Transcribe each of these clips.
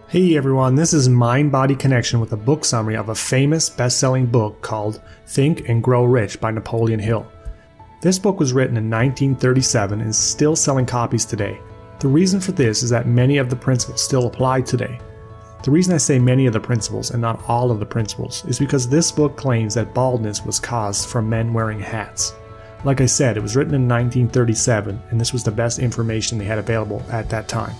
Hey everyone, this is Mind-Body Connection with a book summary of a famous best-selling book called Think and Grow Rich by Napoleon Hill. This book was written in 1937 and is still selling copies today. The reason for this is that many of the principles still apply today. The reason I say many of the principles and not all of the principles is because this book claims that baldness was caused from men wearing hats. Like I said, it was written in 1937 and this was the best information they had available at that time.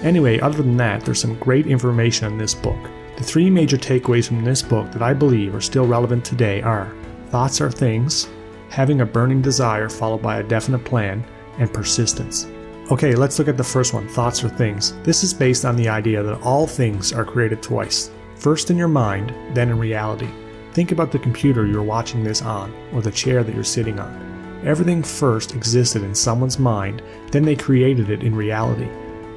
Anyway, other than that, there's some great information in this book. The three major takeaways from this book that I believe are still relevant today are: thoughts are things, having a burning desire followed by a definite plan, and persistence. Okay, let's look at the first one, thoughts are things. This is based on the idea that all things are created twice. First in your mind, then in reality. Think about the computer you're watching this on, or the chair that you're sitting on. Everything first existed in someone's mind, then they created it in reality.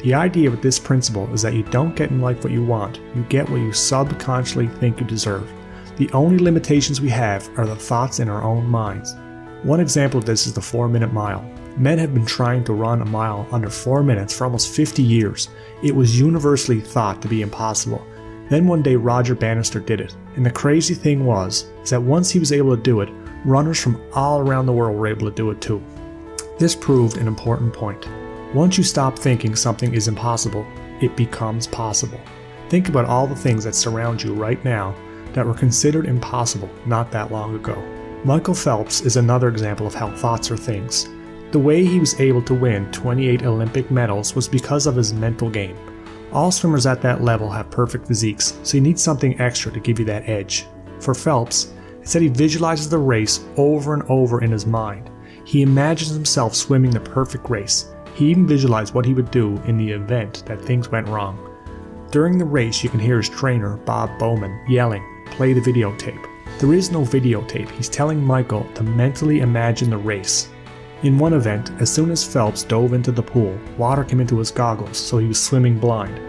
The idea with this principle is that you don't get in life what you want, you get what you subconsciously think you deserve. The only limitations we have are the thoughts in our own minds. One example of this is the 4-minute mile. Men have been trying to run a mile under 4 minutes for almost 50 years. It was universally thought to be impossible. Then one day Roger Bannister did it, and the crazy thing is that once he was able to do it, runners from all around the world were able to do it too. This proved an important point. Once you stop thinking something is impossible, it becomes possible. Think about all the things that surround you right now that were considered impossible not that long ago. Michael Phelps is another example of how thoughts are things. The way he was able to win 28 Olympic medals was because of his mental game. All swimmers at that level have perfect physiques, so you need something extra to give you that edge. For Phelps, it's that he visualizes the race over and over in his mind. He imagines himself swimming the perfect race. He even visualized what he would do in the event that things went wrong. During the race, you can hear his trainer, Bob Bowman, yelling, "Play the videotape." There is no videotape. He's telling Michael to mentally imagine the race. In one event, as soon as Phelps dove into the pool, water came into his goggles, so he was swimming blind.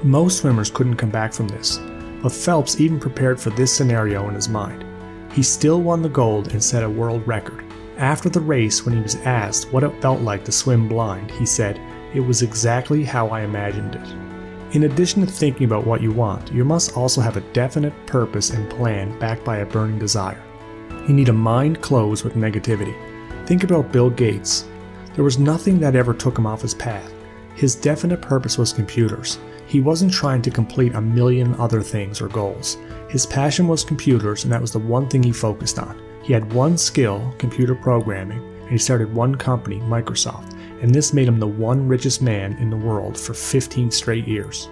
Most swimmers couldn't come back from this, but Phelps even prepared for this scenario in his mind. He still won the gold and set a world record. After the race, when he was asked what it felt like to swim blind, he said, "It was exactly how I imagined it." In addition to thinking about what you want, you must also have a definite purpose and plan backed by a burning desire. You need a mind closed with negativity. Think about Bill Gates. There was nothing that ever took him off his path. His definite purpose was computers. He wasn't trying to complete a million other things or goals. His passion was computers, and that was the one thing he focused on. He had one skill, computer programming, and he started one company, Microsoft, and this made him the one richest man in the world for 15 straight years.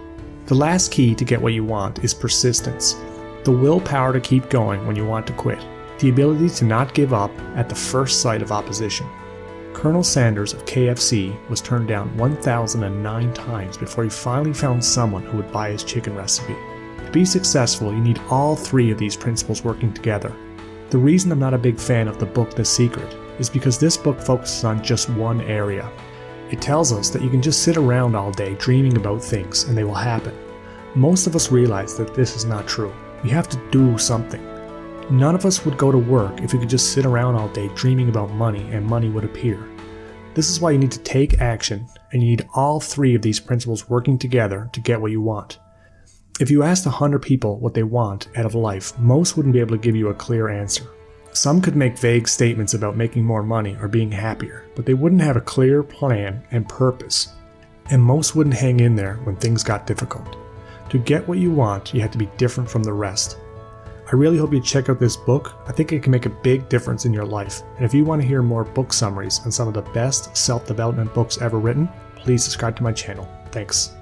The last key to get what you want is persistence. The willpower to keep going when you want to quit. The ability to not give up at the first sight of opposition. Colonel Sanders of KFC was turned down 1,009 times before he finally found someone who would buy his chicken recipe. To be successful, you need all three of these principles working together. The reason I'm not a big fan of the book The Secret is because this book focuses on just one area. It tells us that you can just sit around all day dreaming about things and they will happen. Most of us realize that this is not true. We have to do something. None of us would go to work if we could just sit around all day dreaming about money and money would appear. This is why you need to take action, and you need all three of these principles working together to get what you want. If you asked 100 people what they want out of life, most wouldn't be able to give you a clear answer. Some could make vague statements about making more money or being happier, but they wouldn't have a clear plan and purpose. And most wouldn't hang in there when things got difficult. To get what you want, you have to be different from the rest. I really hope you check out this book. I think it can make a big difference in your life. And if you want to hear more book summaries on some of the best self-development books ever written, please subscribe to my channel. Thanks.